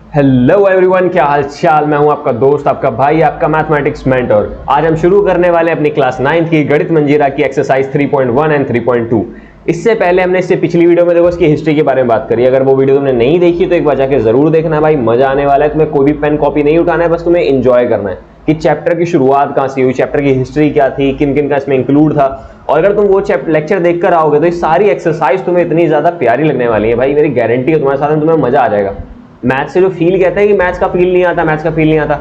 Hello everyone, क्या हाल चाल। मैं हूं आपका दोस्त, आपका भाई, आपका मैथमेटिक्स मेंटर। आज हम शुरू करने वाले अपनी क्लास 9th की गणित मंजीरा की एक्सरसाइज 3.1 एंड 3.2। इससे पहले हमने इससे पिछली वीडियो में देखो इसकी हिस्ट्री के बारे में बात करी। अगर वो वीडियो तुमने नहीं देखी तो एक बार जाके जरूर देखना भाई, मजा आने वाला है। तुम्हें कोई भी पेन कॉपी नहीं उठाना है, बस तुम्हें एंजॉय करना है कि चैप्टर की शुरुआत कहां से हुई, चैप्टर की हिस्ट्री क्या थी, किन किन का इसमें इंक्लूड था। और अगर तुम वो लेक्चर देखकर आओगे तो ये सारी एक्सरसाइज तुम्हें इतनी ज्यादा प्यारी लगने वाली है भाई, मेरी गारंटी है तुम्हारे साथ में तुम्हें मजा आ जाएगा। मैथ से जो फील कहते हैं कि मैथ्स का फील नहीं आता, मैथ्स का फील नहीं आता,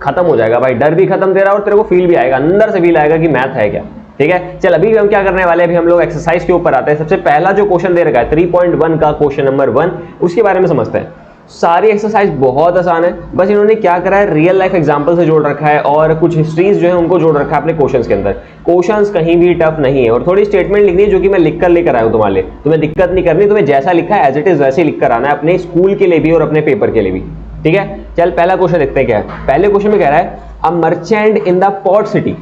खत्म हो जाएगा भाई। डर भी खत्म तेरा और तेरे को फील भी आएगा, अंदर से फील आएगा कि मैथ है क्या। ठीक है, चल अभी हम क्या करने वाले हैं, अभी हम लोग एक्सरसाइज के ऊपर आते हैं। सबसे पहला जो क्वेश्चन दे रखा है 3.1 का क्वेश्चन नंबर 1, उसके बारे में समझते हैं। सारी एक्सरसाइज बहुत आसान है, बस इन्होंने क्या करा है, रियल लाइफ एग्जांपल से जोड़ रखा है और कुछ हिस्ट्रीज जो है उनको जोड़ रखा है अपने क्वेश्चंस के अंदर। क्वेश्चंस कहीं भी टफ नहीं है और थोड़ी स्टेटमेंट लिखनी है जो कि मैं लिखकर लेकर आया हूं तुम्हारे लिए। तुम्हें दिक्कत नहीं करनी, तुम्हें जैसा लिखा है एज इट इज वैसे लिखकर आना है, अपने स्कूल के लिए भी और अपने पेपर के लिए भी। ठीक है, चल पहला क्वेश्चन देखते हैं क्या है। पहले क्वेश्चन में कह रहा है a merchant in the port city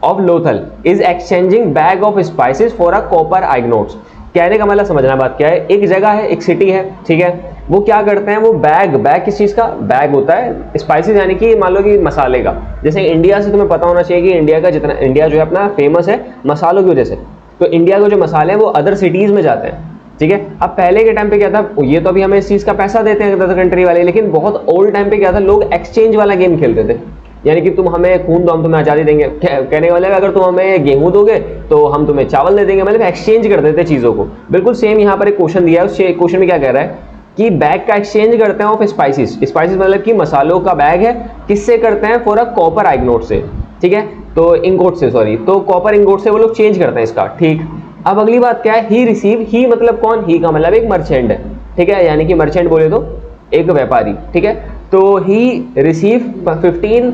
of Lothal is exchanging bag of spices for a copper ingots. कहने का मतलब समझना बात क्या है, एक जगह है, एक सिटी है, ठीक है, वो क्या करते हैं, वो बैग किस चीज का बैग होता है, स्पाइसेस यानी कि मान लो कि मसाले का। जैसे इंडिया से तुम्हें पता होना चाहिए कि इंडिया जो है अपना फेमस है मसालों की वजह से, तो इंडिया के जो मसाले हैं वो अदर सिटीज में जाते हैं। ठीक है, अब पहले के टाइम पे क्या था, ये तो अभी हमें इस चीज का पैसा देते हैं अदर कंट्री वाले, लेकिन बहुत ओल्ड टाइम पे क्या था, लोग एक्सचेंज वाला गेम खेलते थे। यानी कि तुम हमें खून दो हम तुम्हें आजादी देंगे। कहने वाले अगर तुम हमें गेहूं दोगे तो हम तुम्हें चावल दे देंगे, मतलब एक्सचेंज कर देते चीजों को। बिल्कुल सेम यहाँ पर एक क्वेश्चन दिया है, उस क्वेश्चन में क्या कह रहा है कि बैग का एक्सचेंज करते हैं ऑफ स्पाइसेस। स्पाइसेस मतलब कि मसालों का बैग है, किससे करते हैं, फॉर अ कॉपर आइग्नोट से। ठीक है, तो इंगोट से, सॉरी, तो कॉपर इंगोट से वो लोग चेंज करते हैं इसका। ठीक, अब अगली बात क्या है, ही रिसीव, ही मतलब कौन, ही का मतलब एक मर्चेंट है। ठीक है, यानी कि मर्चेंट बोले तो एक व्यापारी। ठीक है, तो ही रिसीव 15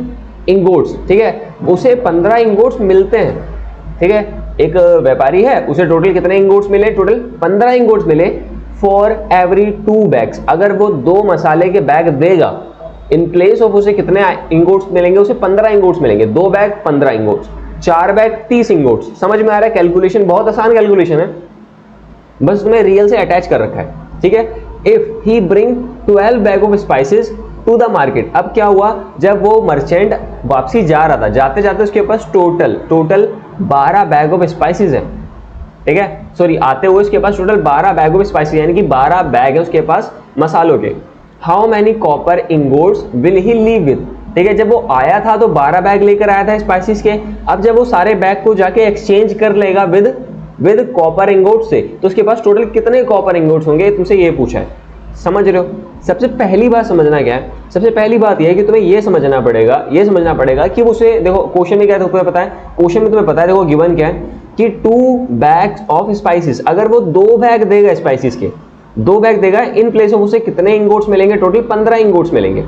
इंगोट्स। ठीक है, उसे 15 इंगोट्स मिलते हैं। ठीक है, एक व्यापारी है, उसे टोटल कितने इंगोट्स मिले, टोटल 15 इंगोट्स मिले फॉर एवरी 2 बैग्स। अगर वो 2 मसाले के बैग देगा, इन प्लेस ऑफ उसे कितने इंगोट्स मिलेंगे, उसे 15 इंगोट्स मिलेंगे। 2 बैग 15 इंगोट्स, 4 बैग 30 इंगोट्स। समझ में आ रहा है, कैलकुलेशन बहुत आसान कैलकुलेशन है, बस तुम्हें रियल से अटैच कर रखा है। ठीक है, if he bring 12 bag of spices to the market. अब क्या हुआ, जब वो मर्चेंट वापसी जा रहा था, जाते जाते उसके पास टोटल 12 बैग ऑफ स्पाइसेस है। ठीक है, सॉरी, आते हुए उसके पास टोटल 12 बैग ऑफ स्पाइसेस, यानी कि 12 बैग है उसके पास मसालों के। How many copper ingots will he leave with. ठीक है, जब वो आया था तो 12 बैग लेकर आया था स्पाइसेस के। अब जब वो सारे बैग को जाके एक्सचेंज कर लेगा विद कॉपर इंगोट्स से, तो उसके पास टोटल कितने कॉपर इंगोट्स होंगे, तुमसे ये पूछा है। समझ रहे हो, सबसे पहली बात समझना क्या है, सबसे पहली बात यह है कि तुम्हें यह समझना पड़ेगा कि उसे देखो क्वेश्चन में क्या है, तुम्हें पता है, क्वेश्चन में तुम्हें पता है, देखो गिवन क्या है कि 2 बैग्स ऑफ स्पाइसेस। अगर वो 2 बैग देगा स्पाइसेस के, 2 बैग देगा, इन प्लेस ऑफ उसे कितने इंगोट्स मिलेंगे, टोटल 15 इंगोट्स मिलेंगे।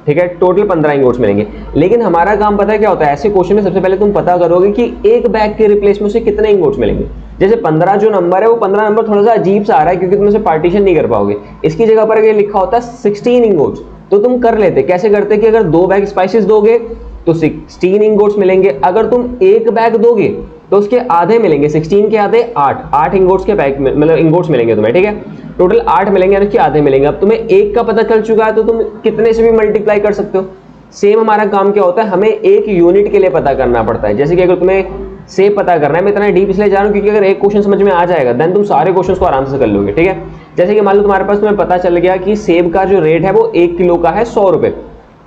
ठीक है, टोटल 15 इंगोट्स मिलेंगे। लेकिन हमारा काम पता है क्या होता है, ऐसे क्वेश्चन में सबसे पहले तुम पता करोगे कि एक बैग के रिप्लेस में उसे कितने इंगोट्स मिलेंगे। जैसे 15 जो नंबर है, वो 15 नंबर थोड़ा सा अजीब सा आ रहा है क्योंकि तुम उसे पार्टीशन नहीं कर पाओगे। इसकी जगह पर अगर लिखा होता 16 इंगोट्स तो तुम कर लेते। कैसे करते कि अगर 2 बैग स्पाइसेस दोगे तो 16 इंगोट्स मिलेंगे, अगर तुम एक बैग दोगे तो उसके आधे मिलेंगे, 16 के आधे 8 इंगोट्स के बैग मतलब इंगोट्स मिलेंगे तुम्हें। ठीक है, टोटल 8 मिलेंगे यानी कि आधे मिलेंगे। अब तुम्हें एक का पता चल चुका है तो तुम कितने से भी मल्टीप्लाई कर सकते हो। सेम हमारा काम क्या होता है, हमें एक यूनिट के लिए पता करना पड़ता है। जैसे कि अगर तुम्हें सेब पता करना है, मैं इतना डीप इसलिए जा रहा हूं क्योंकि अगर एक क्वेश्चन समझ में आ जाएगा देन तुम सारे क्वेश्चंस को आराम से कर लोगे। ठीक है, जैसे कि मान लो तुम्हारे पास तुम्हें पता चल गया कि सेब का जो रेट है वो 1 किलो का है 100 रुपए।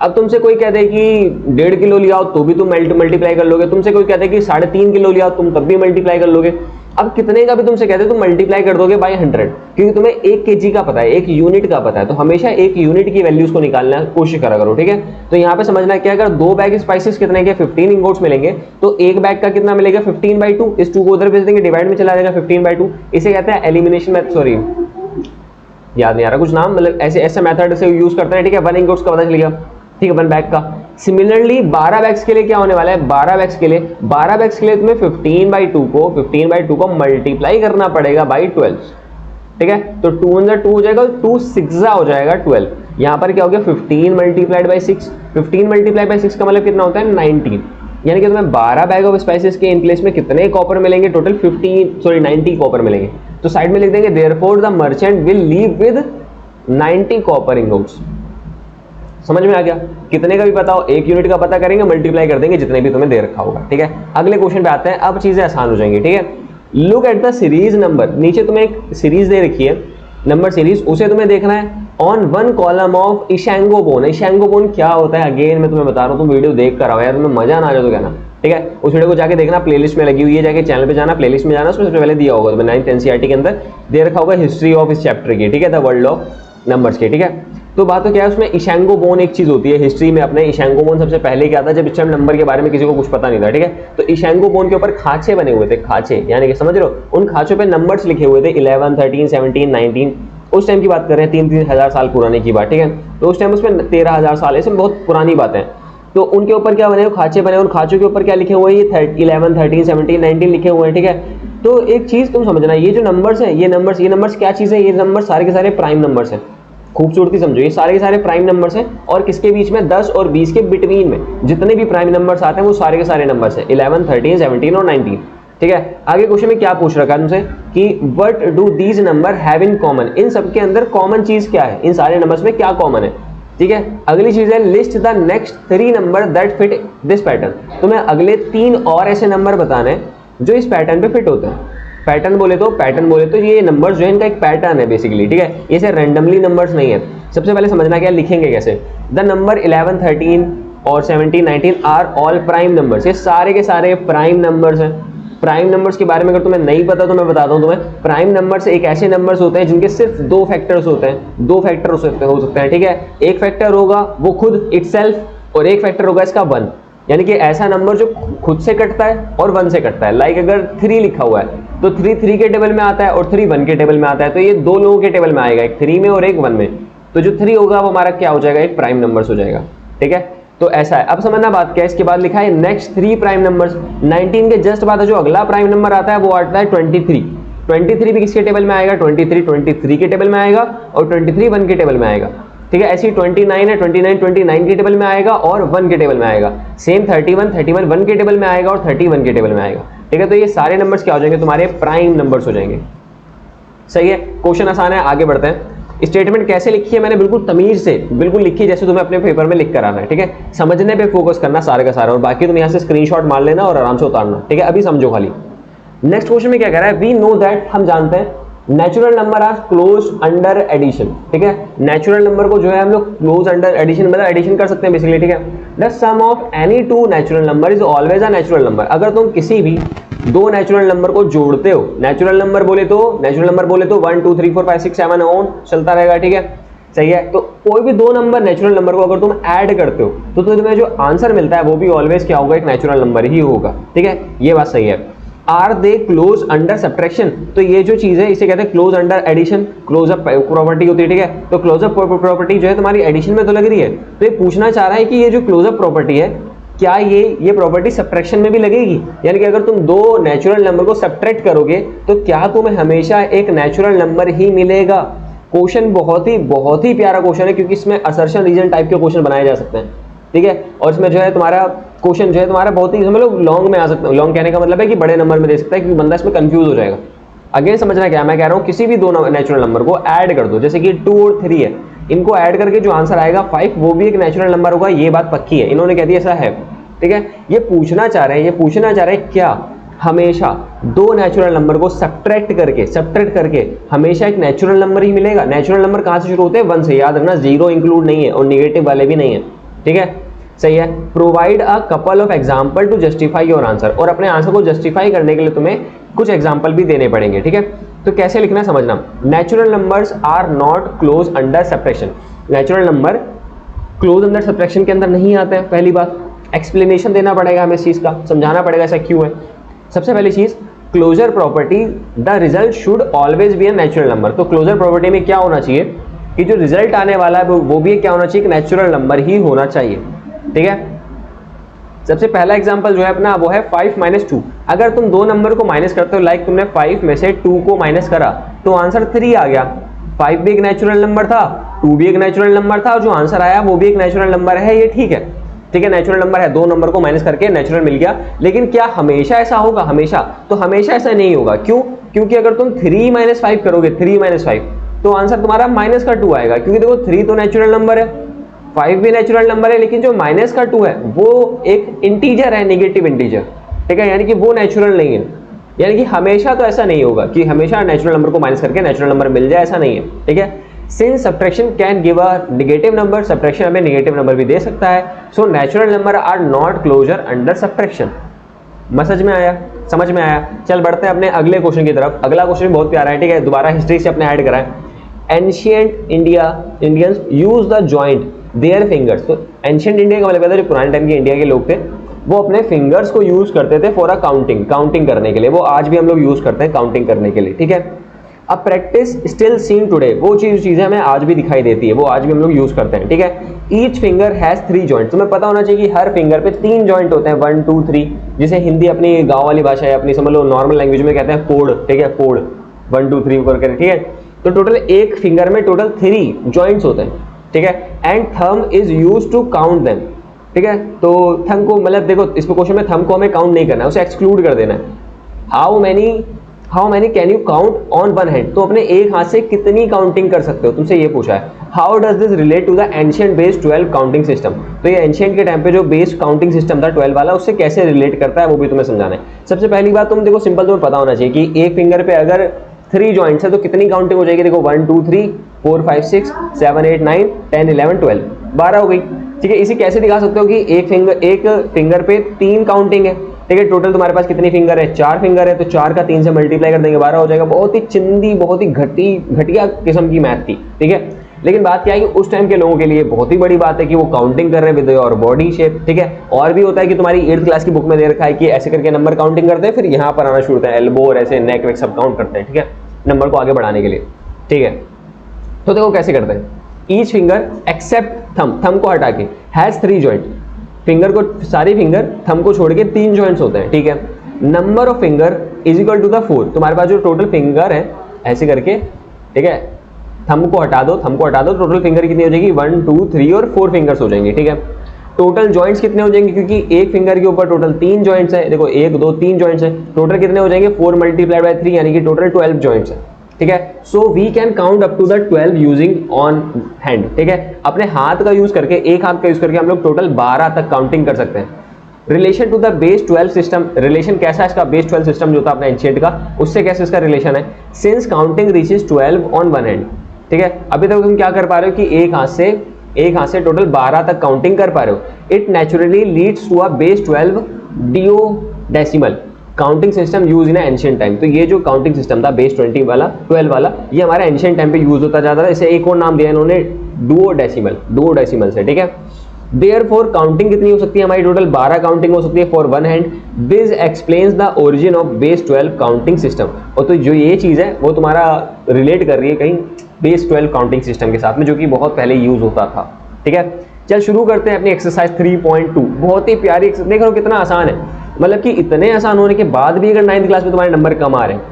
अब तुमसे कोई कहते कि 1.5 किलो लिया तो भी तुम मल्टीप्लाई कर लोगे, तुमसे कोई कहते कि 3.5 किलो लिया तुम तब भी मल्टीप्लाई कर लोगे। अब कितने का भी तुमसे कहते तुम मल्टीप्लाई कर दोगे बाय 100, क्योंकि तुम्हें 1 केजी का पता है, 1 यूनिट का पता है, तो हमेशा 1 यूनिट की वैल्यूज को निकालना कोशिश करा करो। ठीक है, तो यहाँ पे समझना क्या, अगर 2 बैग स्पाइसेस कितने के 15 इंगोट्स मिलेंगे तो एक बैग का कितना मिलेगा 15/2। इस 2 को उधर भेज देंगे, डिवाइड में चला जाएगा 15/2। इसे कहते हैं एलिमिनेशन मेथड, सॉरी याद नहीं आ रहा कुछ नाम, मतलब ऐसे मेथड से यूज करते हैं। ठीक है, 1 इंगोट्स का पता चल गया, ठीक है, 1 बैग का। सिमिलरली 12 बैग्स के लिए क्या होने वाला है, 12 बैग्स के लिए तुम्हें 15/2 को मल्टीप्लाई करना पड़ेगा बाई 12। ठीक है, तो 2 × 2 हो जाएगा, 2 6 हो जाएगा 12। यहां पर क्या हो गया 15 मल्टीप्लाइड बाई 6, 15 मल्टीप्लाइड बाई 6 का मतलब कितना होता है 19। यानी कि तुम्हें 12 बैग ऑफ स्पाइसेस के इन प्लेस में कितने कॉपर मिलेंगे, टोटल 90 कॉपर मिलेंगे। तो साइड में लिख देंगे therefore the merchant will leave with 90 copper ingots. समझ में आ गया? कितने का भी पता हो, 1 यूनिट का पता करेंगे, मल्टीप्लाई कर देंगे जितने भी तुम्हें दे रखा होगा। ठीक है, अगले क्वेश्चन पे आते हैं। अब चीजें आसान हो जाएंगी। ठीक है, look at the series number. नीचे तुम्हें एक सीरीज दे रखी है, नंबर सीरीज, उसे तुम्हें देखना है on one column of Ishango bone. Ishango bone क्या होता है, अगेन मैं तुम्हें बता रहा हूँ, तुम वीडियो देख कर आओ यार, तुम्हें मजा ना आ जाए तो कहना। ठीक है, उस वीडियो को जाके देखना, प्लेलिस्ट में लगी हुई है, जाके चैनल पे जाना, प्लेलिस्ट में जाना, उसमें सबसे पहले दिया होगा तुम्हें 9th NCERT के अंदर दे रखा होगा हिस्ट्री ऑफ इस चैप्टर की। ठीक है, द वर्ल्ड ऑफ नंबर्स के। ठीक है, तो बात तो क्या है, उसमें इशैंगो बोन एक चीज होती है हिस्ट्री में अपने। इशैंगो बोन सबसे पहले क्या था, जब इस टाइम नंबर के बारे में किसी को कुछ पता नहीं था। ठीक है, तो इशैंगो बोन के ऊपर खांचे बने हुए थे, खांचे, यानी कि समझ रहे हो, उन खांचों पे नंबर्स लिखे हुए थे 11, 13, 17, 19। उस टाइम की बात कर रहे हैं, 3-3 हजार साल पुराने की बात। ठीक है, तो उस टाइम उसमें 13,000 साल, ऐसे बहुत पुरानी बातें। तो उनके ऊपर क्या बने हुए, खांचे बने, उन खांचों के ऊपर क्या लिखे हुए हैं, ये 11, 13, 17, 19 लिखे हुए हैं। ठीक है, तो एक चीज तुम समझना, ये जो नंबर्स हैं, ये नंबर्स क्या चीज है, ये नंबर सारे के सारे प्राइम नंबर्स हैं। खूबसूरती समझो, ये सारे के सारे प्राइम नंबर्स हैं, और किसके बीच में, 10 और 20 के बिटवीन में जितने भी प्राइम नंबर्स आते हैं वो सारे के सारे नंबर्स हैं, 11, 13, 17 और 19। ठीक है, आगे क्वेश्चन में क्या पूछ रखा है तुमसे कि what do these number have in common. इन सब के अंदर कॉमन चीज क्या है, इन सारे नंबर्स में क्या कॉमन है। ठीक है, अगली चीज है list the next 3 number that fit this pattern. तुम्हें अगले 3 और ऐसे नंबर बताने हैं जो इस पैटर्न पे फिट होते हैं। पैटर्न बोले तो ये नंबर्स जो है इनका एक पैटर्न है बेसिकली। ठीक है, ये से रैंडमली नंबर्स नहीं है। सबसे पहले समझना क्या लिखेंगे कैसे, द नंबर 11, 13 और 17, 19 आर ऑल प्राइम नंबर्स। ये सारे के सारे प्राइम नंबर्स हैं। प्राइम नंबर्स के बारे में अगर तुम्हें नहीं पता तो मैं बताता हूं तुम्हें। प्राइम नंबर्स एक ऐसे नंबर्स होते हैं जिनके सिर्फ 2 फैक्टर्स होते हैं, 2 फैक्टर हो सकते हैं। ठीक है, एक फैक्टर होगा वो खुद इटसेल्फ, और एक फैक्टर होगा इसका 1, यानी कि ऐसा नंबर जो खुद से कटता है और 1 से कटता है। लाइक अगर 3 लिखा हुआ है तो 3 के टेबल में आता है और 3 1 के टेबल में आता है, तो ये 2 लोगों के टेबल में आएगा, एक 3 में और एक 1 में। तो जो 3 होगा वो हमारा क्या हो जाएगा, एक प्राइम नंबर्स हो जाएगा। ठीक है, तो ऐसा है। अब समझना बात क्या है, इसके बाद लिखा है नेक्स्ट 3 प्राइम नंबर्स। 19 के जस्ट बाद जो अगला प्राइम नंबर आता है वो आता है 23। 23 भी किसके टेबल में आएगा, 23 के टेबल में आएगा, और 23 1 के टेबल में आएगा। ठीक है, ऐसी 29 है, 29 के टेबल में आएगा और 1 के टेबल में आएगा। सेम 31 1 के टेबल में आएगा और 30 1 के टेबल में आएगा। ठीक है, तो ये सारे नंबर्स क्या हो जाएंगे, तुम्हारे प्राइम नंबर्स हो जाएंगे। सही है, क्वेश्चन आसान है, आगे बढ़ते हैं। स्टेटमेंट कैसे लिखी है मैंने, बिल्कुल तमीज से बिल्कुल लिखी जैसे तुम्हें अपने पेपर में लिख कर आना है। ठीक है, समझने पे फोकस करना सारे का सारा, और बाकी तुम यहाँ से स्क्रीनशॉट मार लेना और आराम से उतारना। ठीक है, अभी समझो खाली। नेक्स्ट क्वेश्चन में क्या कह रहा है, वी नो दैट, हम जानते हैं natural number are close under addition. ठीक है, नेचुरल नंबर को जो है हम लोग क्लोज अंडर एडिशन, मतलब एडिशन कर सकते हैं बेसिकली। ठीक है, the sum of any 2 natural number is always a natural number. अगर तुम किसी भी 2 नेचुरल नंबर को जोड़ते हो, नेचुरल नंबर बोले तो 1 2 3 4 5 6 7 ऑन चलता रहेगा। ठीक है, सही है। तो कोई भी 2 नंबर नेचुरल नंबर को अगर तुम ऐड करते हो तो तुम्हें जो आंसर मिलता है वो भी ऑलवेज क्या होगा, एक नेचुरल नंबर ही होगा। ठीक है, ये बात सही है। Are they close under subtraction, तो ये जो चीज है इसे कहते हैं close under addition, close up property होती है। ठीक है, तो क्लोज अप प्रॉपर्टी जो है तुम्हारी एडिशन में तो लग रही है, तो ये पूछना चाह रहा है कि ये जो क्लोज अप प्रॉपर्टी है क्या ये प्रॉपर्टी सब्ट्रैक्शन में भी लगेगी, यानी कि अगर तुम 2 नेचुरल नंबर को सब्ट्रैक्ट करोगे तो क्या तुम्हें हमेशा एक नेचुरल नंबर ही मिलेगा। क्वेश्चन बहुत ही प्यारा क्वेश्चन है, क्योंकि इसमें असर्शन रीजन टाइप के क्वेश्चन बनाए जा सकते हैं। ठीक है, और इसमें जो है तुम्हारा क्वेश्चन जो है तुम्हारा बहुत ही समझ लो लॉन्ग में आ सकता है। लॉन्ग कहने का मतलब है कि बड़े नंबर में दे सकता है, क्योंकि बंदा इसमें कंफ्यूज हो जाएगा। अगेन समझना क्या मैं कह रहा हूँ, किसी भी 2 नेचुरल नंबर को ऐड कर दो, जैसे कि 2 और 3 है, इनको ऐड करके जो आंसर आएगा 5 वो भी एक नेचुरल नंबर होगा, ये बात पक्की है, इन्होंने कह दिया ऐसा है। ठीक है, ये पूछना चाह रहे हैं क्या हमेशा 2 नेचुरल नंबर को सब्ट्रैक्ट करके हमेशा एक नेचुरल नंबर ही मिलेगा। नेचुरल नंबर कहां से शुरू होते हैं, 1 से, याद रखना, 0 इंक्लूड नहीं है और नेगेटिव वाले भी नहीं है। ठीक है, सही है। Provide a couple of example to justify your answer, और अपने आंसर को जस्टिफाई करने के लिए तुम्हें कुछ एग्जाम्पल भी देने पड़ेंगे। ठीक है, तो कैसे लिखना समझना, natural numbers are not close under subtraction. Natural number close under subtraction के अंदर नहीं आते हैं। पहली बात, एक्सप्लेनेशन देना पड़ेगा हमें इस चीज का, समझाना पड़ेगा ऐसा क्यों है। सबसे पहली चीज, closure property, the result should always be a natural number. तो क्लोजर प्रॉपर्टी में क्या होना चाहिए कि जो रिजल्ट आने वाला है वो भी क्या होना चाहिए, एक नेचुरल नंबर ही होना चाहिए। ठीक है, सबसे पहला एग्जांपल जो है अपना वो है 5 - 2। अगर तुम 2 नंबर को माइनस करते हो, लाइक तुमने 5 में से 2 को माइनस करा तो आंसर 3 आ गया। 5 भी एक नेचुरल नंबर था, 2 भी एक नेचुरल नंबर था, और जो आंसर आया वो भी एक नेचुरल नंबर है। ये ठीक है, नेचुरल नंबर है, 2 नंबर को माइनस करके नेचुरल मिल गया। लेकिन क्या हमेशा ऐसा होगा, हमेशा ऐसा नहीं होगा। क्यों? क्योंकि अगर तुम 3 - 5 करोगे, 3 - 5, तो आंसर तुम्हारा -2 आएगा, क्योंकि देखो 3 तो नेचुरल नंबर है, 5 भी नेचुरल नंबर है, लेकिन जो माइनस का 2 है वो एक इंटीजर है, नेगेटिव इंटीजर, ठीक है, यानी कि वो नेचुरल नहीं है। यानी कि हमेशा तो ऐसा नहीं होगा कि हमेशा नेचुरल नंबर को माइनस करके नेचुरल नंबर मिल जाए, ऐसा नहीं है, ठीक है। Since subtraction can give a negative number, subtraction हमें नेगेटिव नंबर भी दे सकता है, so natural number are not closer under subtraction. समझ में आया। चल बढ़ते हैं अपने अगले क्वेश्चन की तरफ। अगला क्वेश्चन बहुत प्यारा है, ठीक है, दोबारा हिस्ट्री से अपने ऐड करा है। Ancient Indians use the joint their fingers. तो एंशिएंट इंडिया का मतलब जो पुराने टाइम के इंडिया के लोग थे वो अपने फिंगर्स को यूज करते थे फॉर अ काउंटिंग करने के लिए। वो आज भी हम लोग यूज करते हैं काउंटिंग करने के लिए, ठीक है। अब प्रैक्टिस स्टिल सीन टुडे, वो चीजें हमें आज भी दिखाई देती है, वो आज भी हम लोग यूज करते हैं, ठीक है। Each finger has 3 joint. तुम्हें पता होना चाहिए कि हर फिंगर पे 3 जॉइंट होते हैं, 1 2 3, जिसे हिंदी अपनी गांव वाली भाषा है, अपनी समझ लो नॉर्मल लैंग्वेज में कहते हैं कोड, ठीक है, कोड 1 2 3 करके, ठीक है। तो टोटल एक फिंगर में टोटल 3 जॉइंट्स होते हैं, ठीक है। And thumb is use to count them, ठीक है। तो थंब को मतलब देखो इस क्वेश्चन में थंब को हमें काउंट नहीं करना है, उसे एक्सक्लूड कर देना है। How many can you count on one hand. तो अपने एक हाथ से कितनी काउंटिंग कर सकते हो, तुमसे ये पूछा है। How does this relate to the ancient base 12 counting system. तो ये एंशिएंट के टाइम पे जो बेस काउंटिंग सिस्टम था 12 वाला, उससे कैसे रिलेट करता है वो भी तुम्हें समझाना है। सबसे पहली बात तुम देखो सिंपल, तुम्हें पता होना चाहिए कि एक फिंगर पे अगर 3 जॉइंट्स है तो कितनी काउंटिंग हो जाएगी। देखो 1 2 3 4 5 6 7 8 9 10 11 12 12 हो गई, ठीक है। इसी कैसे दिखा सकते हो कि एक फिंगर पे 3 काउंटिंग है, ठीक है। टोटल तुम्हारे पास कितनी फिंगर है, 4 फिंगर है, तो 4 का 3 से मल्टीप्लाई कर देंगे 12 हो जाएगा। बहुत ही चिंदी, बहुत ही घटिया किस्म की मैथ थी, ठीक है। लेकिन बात क्या है कि उस टाइम के लोगों के लिए बहुत ही बड़ी बात है कि वो काउंटिंग कर रहे हैं विद योर बॉडी शेप, ठीक है। और भी होता है कि तुम्हारी 8th क्लास की बुक में दे रखा है कि ऐसे करके नंबर काउंटिंग करते हैं, फिर यहाँ पर आना शुरू होता है एल्बो और ऐसे नेक वेक सब काउंट करते हैं, ठीक है, नंबर को आगे बढ़ाने के लिए, ठीक है। तो देखो कैसे करते हैं। ईच फिंगर एक्सेप्ट थंब को हटा के हैज 3 जॉइंट। फिंगर को सारी फिंगर थंब को छोड़ के 3 जॉइंट्स होते हैं, ठीक है। Number of finger is equal to the 4। तुम्हारे पास जो टोटल फिंगर है ऐसे करके, ठीक है, थंब को हटा दो, टोटल फिंगर कितनी हो जाएगी 1 2 3 और 4 फिंगर्स हो जाएंगे, ठीक है। टोटल जॉइंट्स कितने हो जाएंगे, क्योंकि एक फिंगर के ऊपर टोटल 3 जॉइंट्स है। देखो 1 2 3 जॉइंट्स है, टोटल कितने हो जाएंगे 4 मल्टीप्लाइड बाय 3, यानी कि टोटल 12 जॉइंट्स है, ठीक है। So we can count up to the 12 using on hand, ठीक है। अपने हाथ का यूज करके, एक हाथ का यूज करके हम लोग टोटल 12 तक काउंटिंग कर सकते हैं। Relation to the base 12 system, relation कैसा है इसका, बेस 12 सिस्टम जो था अपना एंशिएंट का, उससे कैसे इसका रिलेशन है। Since counting reaches 12 on one hand, ठीक है। अभी तक तुम क्या कर पा रहे हो कि एक हाथ से टोटल 12 तक काउंटिंग कर पा रहे हो। It naturally leads to a base 12 duodecimal counting system use in ancient time. तो ये जो काउंटिंग सिस्टम था बेस 12 वाला, ये हमारा एंशिएंट टाइम पे यूज होता जाता था। इसे एक और नाम दिया इन्होंने डुओडेसिमल से, ठीक है। देयरफॉर काउंटिंग कितनी हो सकती है हमारी, टोटल 12 काउंटिंग हो सकती है for one hand. This explains the origin of base 12 counting system. और तो जो ये चीज है वो तुम्हारा रिलेट कर रही है कहीं बेस 12 काउंटिंग सिस्टम के साथ में, जो कि बहुत पहले यूज होता था, ठीक है। चल शुरू करते हैं अपनी एक्सरसाइज 3.2। बहुत ही प्यारी, देख रहे हो कितना आसान है, मतलब कि इतने आसान होने के बाद भी अगर 9th क्लास में तुम्हारे नंबर कम आ रहे हैं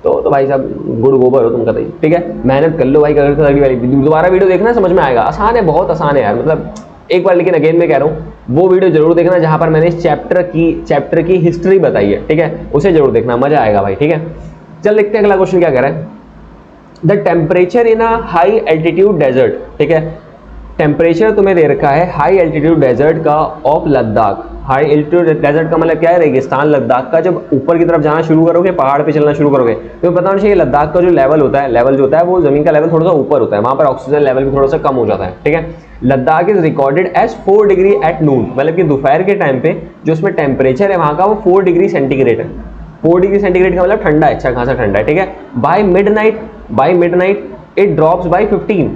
तो भाई साहब गुड गोबर हो तुम कतई, ठीक है। मेहनत कर लो भाई, अगर अगली वाली दोबारा वीडियो देखना समझ में आएगा। आसान है, बहुत आसान है यार, मतलब एक बार, लेकिन अगेन मैं कह रहा हूँ वो वीडियो जरूर देखना जहां पर मैंने इस चैप्टर की हिस्ट्री बताई है, ठीक है, उसे जरूर देखना, मजा आएगा भाई, ठीक है। चल देखते हैं अगला क्वेश्चन क्या कह रहा है। The temperature in a high altitude desert, ठीक है। टेम्परेचर तुम्हें दे रखा है हाई एल्टीट्यूड डेजर्ट का of Ladakh. High altitude desert का मतलब क्या है, रेगिस्तान लद्दाख का। जब ऊपर की तरफ जाना शुरू करोगे, पहाड़ पे चलना शुरू करोगे, तो पता होना चाहिए लद्दाख का जो लेवल जो होता है वो जमीन का लेवल थोड़ा सा ऊपर होता है, वहां पर ऑक्सीजन लेवल भी थोड़ा सा कम हो जाता है, ठीक है। Ladakh is recorded as 4 degree at noon, मतलब कि दोपहर के टाइम पे जो उसमें टेम्परेचर है वहां का वो 4 डिग्री सेंटीग्रेड है। 4 डिग्री सेंटीग्रेड का मतलब ठंडा है, अच्छा खासा ठंडा है, ठीक है। By midnight it drops by 15।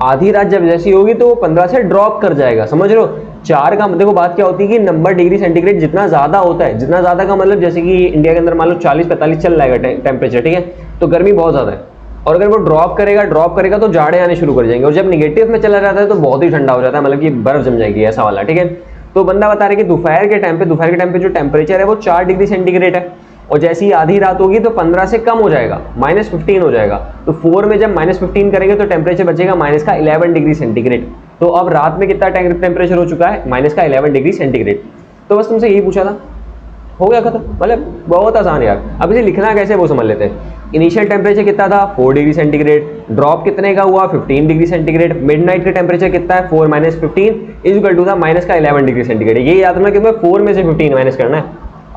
आधी रात जब जैसी होगी तो वो 15 से ड्रॉप कर जाएगा, समझ रहे हो। 4 का देखो बात क्या होती है कि नंबर डिग्री सेंटीग्रेड जितना ज्यादा होता है, जितना ज्यादा का मतलब जैसे कि इंडिया के अंदर मान लो 40-45 चल जाएगा टेम्परेचर, ठीक है, तो गर्मी बहुत ज्यादा है। और अगर वो ड्रॉप करेगा तो जाड़े आने शुरू कर जाएंगे। और जब निगेटिव में चला जाता है तो बहुत ही ठंडा हो जाता है, मतलब कि बर्फ जम जाएगी ऐसा वाला, ठीक है। तो बंदा बता रहे कि दोपहर के टाइम पे जो टेम्परेचर है वो 4 डिग्री सेंटीग्रेड है, और जैसी आधी रात होगी तो 15 से कम हो जाएगा, -15 हो जाएगा। तो 4 में जब -15 करेंगे तो टेम्परेचर बचेगा -11 डिग्री सेंटीग्रेड। तो अब रात में कितना टेम्परेचर हो चुका है, -11 डिग्री सेंटीग्रेड। तो बस तुमसे यही पूछा था, हो गया खत्म, मतलब बहुत आसान यार। अब इसे लिखना कैसे वो समझ लेते हैं। इनिशियल टेम्परेचर कितना था 4 डिग्री सेंटीग्रेड, ड्रॉप कितने का हुआ 15 डिग्री सेंटीग्रेड, मिडनाइट का टेम्परेचर कितना है 4 माइनस 15 इज इक्वल टू था माइनस का 11 डिग्री सेंटीग्रेड। ये याद रखना कि तुम्हें 4 में से 15 माइनस करना है।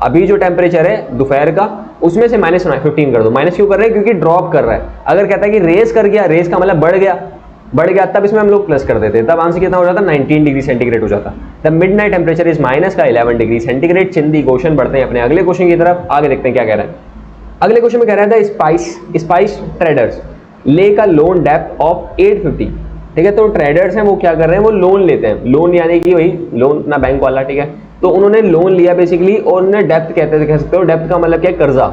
अभी जो टेम्परेचर है दोपहर का उसमें से माइनस 15 कर दो। माइनस क्यों कर रहे हैं? क्योंकि ड्रॉप कर रहा है। अगर कहता है कि रेस कर गया, रेस का मतलब बढ़ गया तब इसमें हम लोग प्लस कर देते, तब आंसर कितना हो जाता 19 डिग्री सेंटीग्रेड हो जाता। The midnight temperature is minus का 11 डिग्री सेंटीग्रेड। चिंदी क्वेश्चन बढ़ते हैं अपने अगले क्वेश्चन की तरफ, आगे देखते हैं क्या कह रहा है। अगले क्वेश्चन में कह रहा था spice traders lake a loan depth of 850। ठीक है, तो ट्रेडर्स हैं वो क्या कर रहे हैं, वो लोन लेते हैं। लोन यानी कि वही लोन अपना बैंक वाला, ठीक है। तो उन्होंने लोन लिया बेसिकली और उन्होंने डेप्थ कह सकते हो, डेप्थ का मतलब क्या है, कर्जा।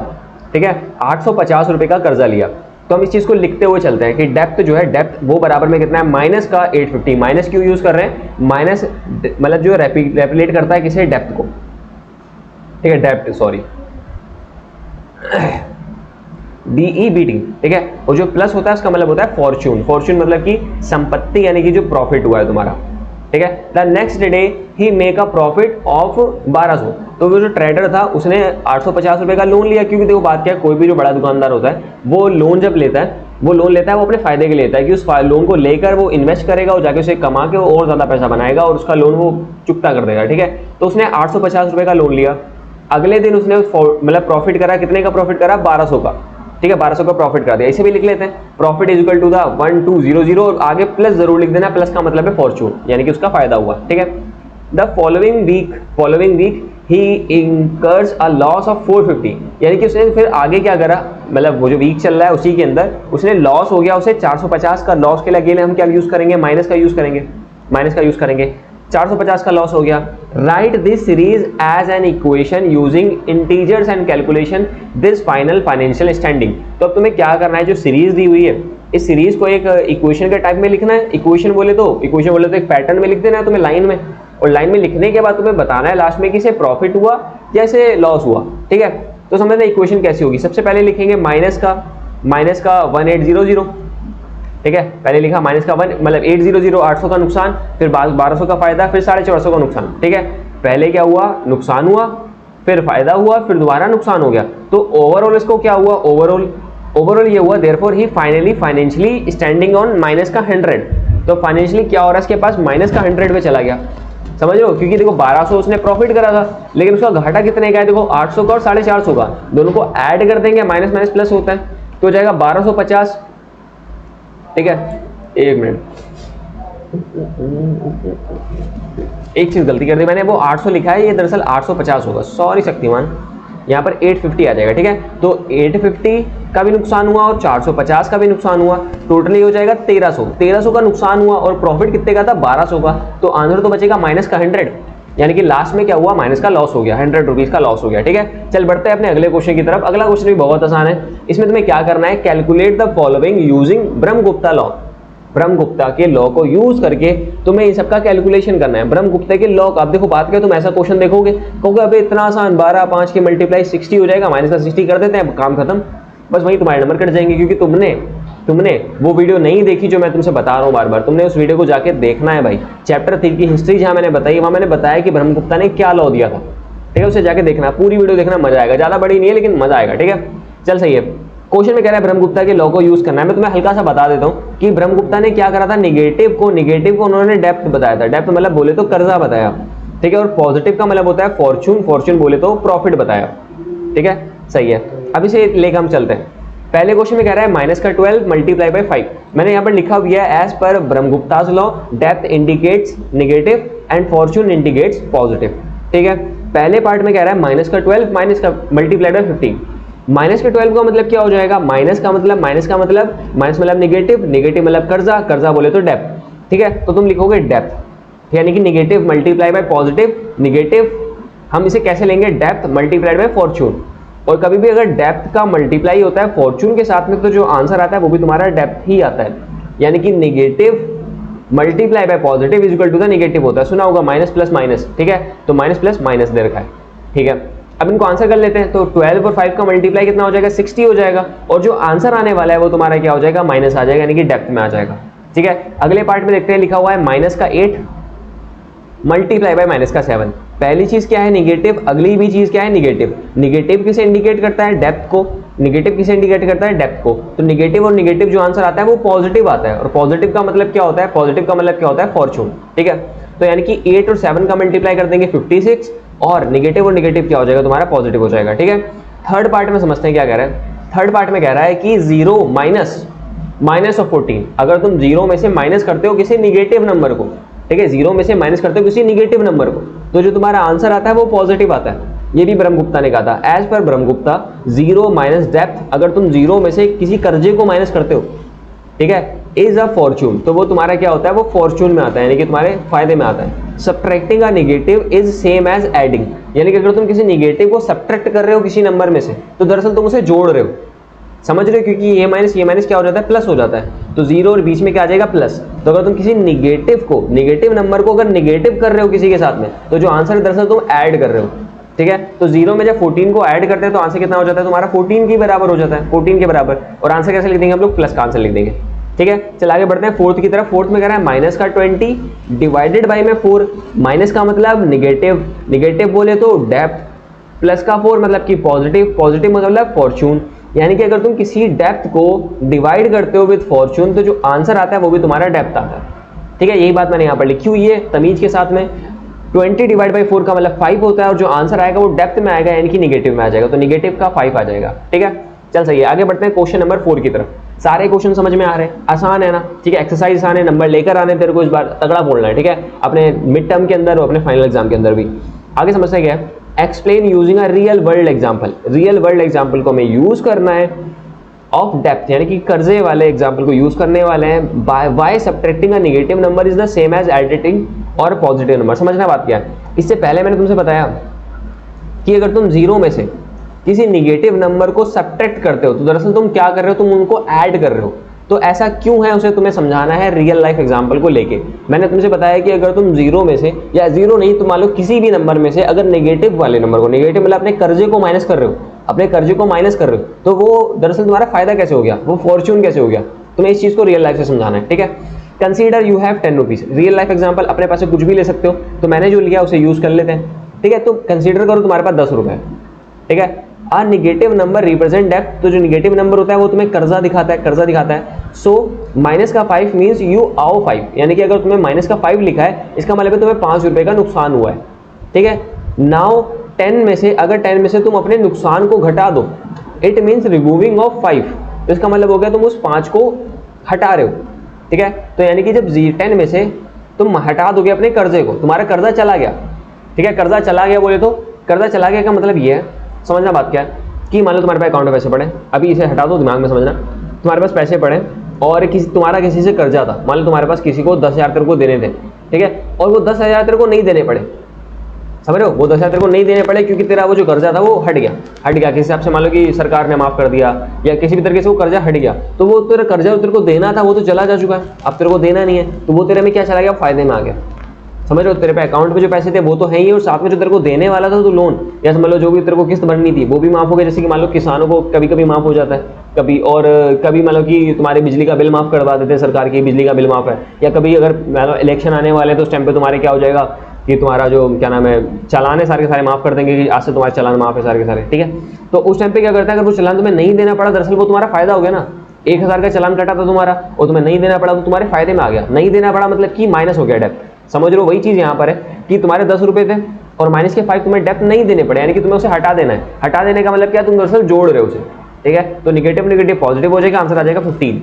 ठीक है, 850 रुपए का कर्जा लिया। तो हम इस चीज को लिखते हुए चलते हैं कि डेप्थ जो है, डेप्थ वो बराबर में कितना है माइनस का 850। माइनस क्यों यूज कर रहे हैं? माइनस मतलब जो रेपिलेट करता है किसे, डेप्थ को। ठीक है, डेप्थ सॉरी DEBT। ठीक है, और जो प्लस होता है उसका मतलब होता है फॉर्च्यून। फॉर्च्यून मतलब कि संपत्ति यानी कि जो प्रॉफिट हुआ है तुम्हारा। ठीक है, the next day he make a profit of 1200। तो वो जो ट्रेडर था उसने 850 रुपए का लोन लिया, क्योंकि देखो बात क्या है, कोई भी जो बड़ा दुकानदार होता है वो लोन जब लेता है वो अपने फायदे के लिए लेता है कि उस लोन को लेकर वो इन्वेस्ट करेगा और जाके उसे कमा के और ज्यादा पैसा बनाएगा और उसका लोन वो चुकता कर देगा। ठीक है, तो उसने 850 रुपए का लोन लिया। अगले दिन उसने मतलब प्रॉफिट करा, कितने का प्रॉफिट करा 1200 का। ठीक है, 1200 का प्रॉफिट कर दिया। इसे भी लिख लेते हैं, profit is equal to the 1200 और आगे प्लस जरूर लिख देना, प्लस का मतलब है फॉर्चून यानी कि उसका फायदा हुआ। ठीक है, द फॉलोइंग वीक ही इंकर्स अ लॉस ऑफ 450। यानी कि उसने फिर आगे क्या करा, मतलब वो जो वीक चल रहा है उसी के अंदर उसने लॉस हो गया, उसे 450 का लॉस के लिए हम क्या यूज करेंगे, माइनस का यूज करेंगे। 450 का लॉस हो गया। Write this series as an equation using integers and calculation this final financial standing. तो अब तुम्हें क्या करना है, जो सीरीज दी हुई है इस सीरीज को एक इक्वेशन के टाइप में लिखना है। इक्वेशन बोले तो एक पैटर्न में लिख देना है तुम्हें लाइन में, और लाइन में लिखने के बाद तुम्हें बताना है लास्ट में कि इसे प्रॉफिट हुआ या इसे लॉस हुआ। ठीक है, तो समझना इक्वेशन कैसी होगी। सबसे पहले लिखेंगे माइनस का 1800। ठीक है, पहले लिखा माइनस का 1 मतलब 800 800 का नुकसान, फिर 1200 का फायदा, फिर 450 का नुकसान। ठीक है, पहले क्या हुआ, नुकसान हुआ, फिर फायदा हुआ, फिर दोबारा नुकसान हो गया। तो ओवरऑल इसको क्या हुआ, ओवरऑल ये हुआ therefore he financially standing on minus का 100। तो फाइनेंशियली क्या हो रहा है, इसके पास माइनस का 100 पे चला गया। समझ लो, क्योंकि देखो 1200 उसने प्रॉफिट करा था, लेकिन उसका घाटा कितने का है, देखो 800 का और 450 का, दोनों को ऐड कर देंगे, माइनस माइनस प्लस होता है, तो हो जाएगा 1250। ठीक है, एक मिनट, एक चीज गलती कर दी मैंने, वो 800 लिखा है, ये दरअसल 850 होगा, सॉरी शक्तिमान, यहाँ पर 850 आ जाएगा। ठीक है, तो 850 का भी नुकसान हुआ और 450 का भी नुकसान हुआ, टोटली हो जाएगा 1300 का नुकसान हुआ और प्रॉफिट कितने का था 1200 का। तो आंसर तो बचेगा माइनस का 100, यानी कि लास्ट में क्या हुआ, माइनस का लॉस हो गया, 100 रुपीज का लॉस हो गया। ठीक है, चल बढ़ते हैं अपने अगले क्वेश्चन की तरफ। अगला क्वेश्चन भी बहुत आसान है। इसमें तुम्हें क्या करना है, calculate the following using Brahmagupta law. Brahmagupta के लॉ को यूज करके तुम्हें इन सबका कैलकुलेशन करना है। ब्रह्मगुप्ता के लॉ का, अब देखो बात करें, तुम ऐसा क्वेश्चन देखोगे कहोगे अबे इतना आसान, 12 5 के मल्टीप्लाई 60 हो जाएगा, माइनस का 60 कर देते हैं, काम खत्म, बस वही तुम्हारे नंबर कट जाएंगे, क्योंकि तुमने वो वीडियो नहीं देखी जो मैं तुमसे बता रहा हूँ बार बार। तुमने उस वीडियो को जाके देखना है भाई, चैप्टर 3 की हिस्ट्री जहां मैंने बताई, वहां मैंने बताया कि ब्रह्मगुप्ता ने क्या लॉ दिया था। ठीक है, उसे जाके देखना, पूरी वीडियो देखना, मजा आएगा, ज्यादा बड़ी नहीं है लेकिन मजा आएगा। ठीक है, चल सही है। क्वेश्चन में कह रहा है ब्रह्मगुप्ता के लॉ को यूज करना है। मैं तुम्हें हल्का सा बता देता हूं कि ब्रह्मगुप्ता ने क्या करा था, निगेटिव को उन्होंने डेप्थ बताया था। डेप्थ मतलब बोले तो कर्जा बताया। ठीक है, और पॉजिटिव का मतलब होता है फॉर्चून बोले तो प्रॉफिट बताया। ठीक है, सही है। अब इसे लेकर हम चलते हैं। पहले क्वेश्चन में कह रहा है माइनस का 12 मल्टीप्लाई बाय 5। मैंने यहाँ पर लिखा हुआ है एज पर ब्रह्मगुप्तास लॉ डेप्थ indicates negative and fortune indicates positive. ठीक है, पहले पार्ट में कह रहा है माइनस का 12 माइनस का मल्टीप्लाई बाय 15। माइनस के 12 का मतलब क्या हो जाएगा, माइनस का मतलब माइनस मतलब नेगेटिव मतलब कर्जा बोले तो डेप्थ। ठीक है, तो तुम लिखोगे डेप्थ, यानी कि negative multiply by positive, negative हम इसे कैसे लेंगे, डेप्थ मल्टीप्लाइड बाय फॉर्चून। और कभी भी अगर डेप्थ का मल्टीप्लाई होता है फॉर्चून के साथ में, तो जो आंसर आता है वो भी तुम्हारा डेप्थ ही आता है, यानी कि negative multiply by positive is equal to the negative होता है। सुना होगा माइनस प्लस माइनस। ठीक है, तो माइनस प्लस माइनस दे रखा है। ठीक है, अब इनको आंसर कर लेते हैं। तो 12 और 5 का मल्टीप्लाई कितना हो जाएगा, 60 हो जाएगा, और जो आंसर आने वाला है वो तुम्हारा क्या हो जाएगा, माइनस आ जाएगा, यानी कि डेप्थ में आ जाएगा। ठीक है, अगले पार्ट में देखते हैं, लिखा हुआ है माइनस का 8 मल्टीप्लाई बाय माइनस का 7। पहली चीज क्या है, निगेटिव, अगली भी चीज क्या है, निगेटिव किसे इंडिकेट करता है, डेप्थ को। निगेटिव किसे इंडिकेट करता है? डेप्थ को। तो निगेटिव और निगेटिव जो आंसर आता है वो पॉजिटिव आता है, और पॉजिटिव का मतलब क्या होता है? पॉजिटिव का मतलब क्या होता है? फॉर्चून। ठीक है, तो यानी कि 8 और 7 का मल्टीप्लाई कर देंगे 56, और निगेटिव क्या हो जाएगा तुम्हारा? पॉजिटिव हो जाएगा। ठीक है, थर्ड पार्ट में समझते हैं क्या कह रहा है। थर्ड पार्ट में कह रहा है कि 0 माइनस ऑफ 14, अगर तुम 0 में से माइनस करते हो किसी निगेटिव नंबर को, ठीक है, 0 में से माइनस करते हो किसी निगेटिव नंबर को, तो जो तुम्हारा आंसर आता है वो पॉजिटिव आता है। ये भी ब्रह्मगुप्ता ने कहा था। As per Brahmagupta 0 minus depth, अगर तुम 0 में से किसी कर्जे को माइनस करते हो, ठीक है, इज अ फॉर्चून, तो वो तुम्हारा क्या होता है? वो फॉर्चून में आता है, यानी कि तुम्हारे फायदे में आता है। Subtracting a negative is same as adding, यानी कि अगर तुम किसी नेगेटिव को सब्ट्रैक्ट कर रहे हो किसी नंबर में से, तो दरअसल तुम उसे जोड़ रहे हो। समझ रहे हो? क्योंकि ये माइनस क्या हो जाता है? प्लस हो जाता है। तो 0 और बीच में क्या आ जाएगा? प्लस। तो अगर तुम किसी निगेटिव नंबर को अगर निगेटिव कर रहे हो किसी के साथ में, तो जो आंसर है दरअसल तुम ऐड कर रहे हो। ठीक है, तो 0 में जब 14 को ऐड करते हैं तो आंसर कितना हो जाता है तुम्हारा? 14 के बराबर हो जाता है, 14 के बराबर। और आंसर कैसे लिख देंगे हम लोग? प्लस का आंसर लिख देंगे। ठीक है, चल आगे बढ़ते हैं फोर्थ की तरफ। फोर्थ में कह रहा है माइनस का 20 डिवाइडेड बाई में 4। माइनस का मतलब निगेटिव बोले तो डेप्थ, प्लस का 4 मतलब कि पॉजिटिव मतलब फॉर्चून। यानी कि अगर तुम किसी डेप्थ को डिवाइड करते हो विद फॉर्चून, तो जो आंसर आता है वो भी तुम्हारा डेप्थ आता है। ठीक है, यही बात मैंने यहाँ पर लिखी हुई है तमीज के साथ में। 20 डिवाइड बाई 4 का मतलब 5 होता है, और जो आंसर आएगा वो डेप्थ में आएगा, यानी कि निगेटिव में आ जाएगा, तो निगेटिव का 5 आ जाएगा। ठीक है, चल सही है, आगे बढ़ते हैं क्वेश्चन नंबर 4 की तरफ। सारे क्वेश्चन समझ में आ रहे हैं? आसान है ना? ठीक है, एक्सरसाइज आसान है, नंबर लेकर आने, तेरे को इस बार तगड़ा बोलना है। ठीक है, अपने मिड टर्म के अंदर और अपने फाइनल एग्जाम के अंदर भी। आगे समझते हैं क्या है। Explain using a real world example. Real world example को हमें यूज करना है ऑफ डेप्थ, यानी कि कर्जे वाले एग्जाम्पल को यूज करने वाले हैं। By subtracting a negative number is the same as editing और पॉजिटिव नंबर। समझना बात क्या है। इससे पहले मैंने तुमसे बताया कि अगर तुम 0 में से किसी निगेटिव नंबर को सब्ट्रैक्ट करते हो, तो दरअसल तुम क्या कर रहे हो? तुम उनको ऐड कर रहे हो। तो ऐसा क्यों है उसे तुम्हें समझाना है रियल लाइफ एग्जाम्पल को लेके। मैंने तुमसे बताया कि अगर तुम 0 में से, या 0 नहीं, तुम मान लो किसी भी नंबर में से अगर नेगेटिव वाले नंबर को, नेगेटिव मतलब अपने कर्जे को माइनस कर रहे हो, तो वो दरअसल तुम्हारा फायदा कैसे हो गया? वो फॉर्चून कैसे हो गया? तुम्हें इस चीज को रियल लाइफ से समझाना है। ठीक है, consider you have 10 rupees. Real life example अपने पास से कुछ भी ले सकते हो, तो मैंने जो लिया उसे यूज कर लेते हैं। ठीक है, तो कंसीडर करो तुम्हारे पास 10 रुपए। ठीक है, आ नेगेटिव नंबर रिप्रेजेंट डेप्थ, तो जो नेगेटिव नंबर होता है वो तुम्हें कर्जा दिखाता है। सो माइनस का 5 मीन्स यू आओ 5, यानी कि अगर तुम्हें माइनस का 5 लिखा है, इसका मतलब है तुम्हें 5 रुपए का नुकसान हुआ है। ठीक है, नाउ 10 में से तुम अपने नुकसान को घटा दो, इट मीन्स रिमूविंग ऑफ 5, तो इसका मतलब हो गया तुम उस 5 को हटा रहे हो। ठीक है, तो यानी कि जब 10 में से तुम हटा दोगे अपने कर्जे को, तुम्हारा कर्जा चला गया। ठीक है, कर्जा चला गया बोले तो कर्जा चला गया का मतलब ये है, समझना बात क्या है, कि मान लो तुम्हारे पास अकाउंट में पैसे पड़े, अभी इसे हटा दो, दिमाग में समझना। तुम्हारे पास पैसे पड़े और तुम्हारा किसी से कर्जा था, मान लो तुम्हारे पास किसी को 10,000 तेरे को देने थे। ठीक है, और वो 10,000 तेरे को नहीं देने पड़े, समझ रहे हो? वो 10,000 तेरे को नहीं देने पड़े क्योंकि तेरा वो जो कर्जा था वो हट गया किसी हिसाब से, मान लो कि सरकार ने माफ कर दिया या किसी भी तरीके से वो कर्जा हट गया, तो वो तेरा कर्जा तेरे को देना था वो तो चला जा चुका है, अब तेरे को देना नहीं है, तो वो तेरे में क्या चला गया? फायदे में आ गया। समझ रहे हो? तेरे पे अकाउंट पे जो पैसे थे वो तो है ही, और साथ में जो तेरे को देने वाला था तो लोन, या समझ लो जो भी तेरे को किस्त भरनी थी वो भी माफ हो गया। जैसे कि मान लो किसानों को कभी कभी माफ हो जाता है, कभी मान लो कि तुम्हारे बिजली का बिल माफ करवा देते हैं, सरकार की बिजली का बिल माफ है, या कभी अगर मान लो इलेक्शन आने वाले तो उस टाइम पे तुम्हारे क्या हो जाएगा कि तुम्हारा जो क्या नाम है चालान है सारे के सारे माफ कर देंगे कि आज से तुम्हारे चालान माफ है सारे के सारे। ठीक है, तो उस टाइम पे क्या करता है, अगर वो चालान तुम्हें नहीं देना पड़ा, दरअसल वो तुम्हारा फायदा हो गया ना। 1,000 का चालान कटा था तुम्हारा और तुम्हें नहीं देना पड़ा, तो तुम्हारे फायदे में आ गया। नहीं देना पड़ा मतलब कि माइनस हो गया डेप्थ। समझ रहे हो? वही चीज यहाँ पर है कि तुम्हारे 10 रुपए थे और माइनस के 5 तुम्हें डेप्थ नहीं देने पड़े, यानी कि तुम्हें उसे हटा देना है। हटा देने का मतलब क्या? तुम दरअसल जोड़ रहे हो उसे। ठीक है, तो निगेटिव पॉजिटिव हो जाएगा, आंसर आ जाएगा 15।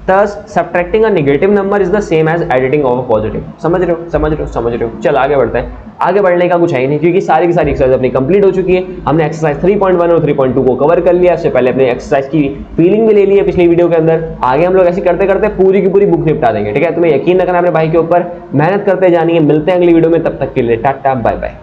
Thus, subtracting a negative number is the same as adding of a positive. समझ रहे हो? चल आगे बढ़ते हैं। आगे बढ़ने का कुछ है ही नहीं, क्योंकि सारी की सारी एक्सरसाइज अपनी कंप्लीट हो चुकी है। हमने एक्सरसाइज 3.1 और 3.2 को कवर कर लिया। इससे पहले अपने एक्सरसाइज की फीलिंग भी ले ली है पिछली वीडियो के अंदर। आगे हम लोग ऐसे करते करते पूरी की पूरी बुक निपटा देंगे। ठीक है, तुम्हें यकीन रखना अपने भाई के ऊपर, मेहनत करते जानी है। मिलते हैं अगली वीडियो में, तब तक के लिए टाटा बाय बाय।